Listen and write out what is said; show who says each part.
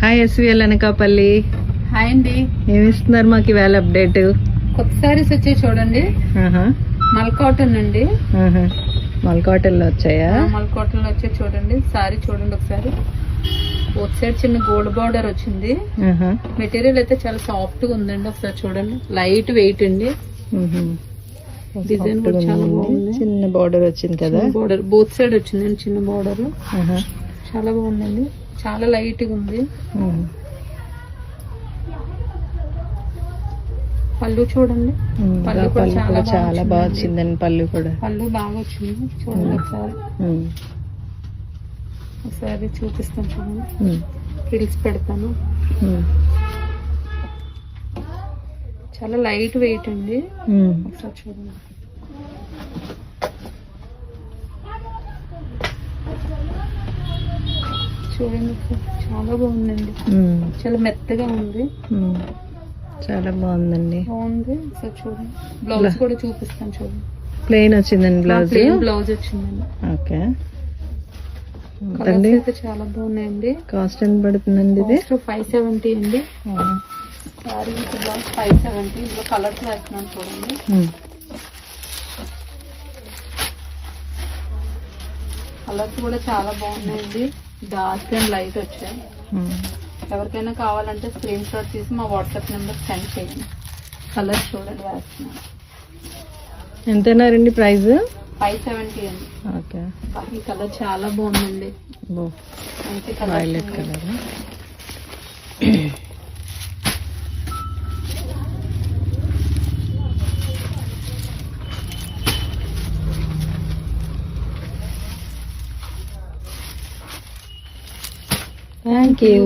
Speaker 1: Hi SVL Anakapalli.
Speaker 2: Hi అండి.
Speaker 1: ఏమి ఇస్తున్నారు మాకు ఇవాళ అప్డేట్?
Speaker 2: కొత్త సారీస్ వచ్చాయి చూడండి. మల్ కాటన్ అండి.
Speaker 1: మల్ కాటన్ లో వచ్చాయా?
Speaker 2: మల్ కాటన్ లో వచ్చాయి చూడండి. సారీ చూడండి ఒకసారి. ఒక సైడ్ చిన్న గోల్డ్ బార్డర్ వచ్చింది. మెటీరియల్ అయితే చాలా సాఫ్ట్ గా ఉందండి. ఒకసారి చూడండి. లైట్ వెయిట్ అండి. డిజైన్ కూడా చాలా బాగుంది.
Speaker 1: చిన్న బార్డర్ వచ్చింది కదా.
Speaker 2: బార్డర్ బోత్ సైడ్ వచ్చిందండి చిన్న బార్డర్. చాలా బాగుందండి. చాలా లైట్ గా ఉంది. పళ్ళు చూడండి. పళ్ళు కూడా
Speaker 1: చాలా బాగా వచ్చిందండి. పళ్ళు కూడా
Speaker 2: బాగా వచ్చింది చూడండి. ఒకసారి చూపిస్తాను చూడండి. ఫ్రిల్స్ పెడతాను. చాలా లైట్ వెయిట్ అండి. ఒకసారి చూడండి. చూడండి చాలా బాగుందండి. చాలా మెత్తగా ఉంది.
Speaker 1: చాలా బాగుందండి.
Speaker 2: ఒకసారి చూడండి. బ్లౌజ్ కూడా చూపిస్తాను చూడండి.
Speaker 1: ప్లెయిన్ వచ్చిందండి బ్లౌజ్.
Speaker 2: బ్లౌజ్ వచ్చిందండి.
Speaker 1: ఓకే.
Speaker 2: కలర్స్ అయితే చాలా బాగున్నాయండి.
Speaker 1: కాస్ట్ ఎంత పడుతుందండి ఇది?
Speaker 2: 570 అండి. Sorry blouse 570. ఇందులో కలర్స్ వేస్తున్నాను చూడండి. కలర్స్ కూడా చాలా బాగున్నాయండి. డార్క్ అండ్ లైట్ వచ్చాయి. ఎవరికైనా కావాలంటే స్క్రీన్ షాట్ తీసి మా వాట్సాప్ నెంబర్ సెండ్ చేయండి. కలర్స్ చూడండి వేస్తున్నాను.
Speaker 1: ఎంతన్నారండి ప్రైస్?
Speaker 2: 570 అండి.
Speaker 1: ఓకే.
Speaker 2: ఈ కలర్ చాలా బాగుందండి.
Speaker 1: Violet colour. Thank you.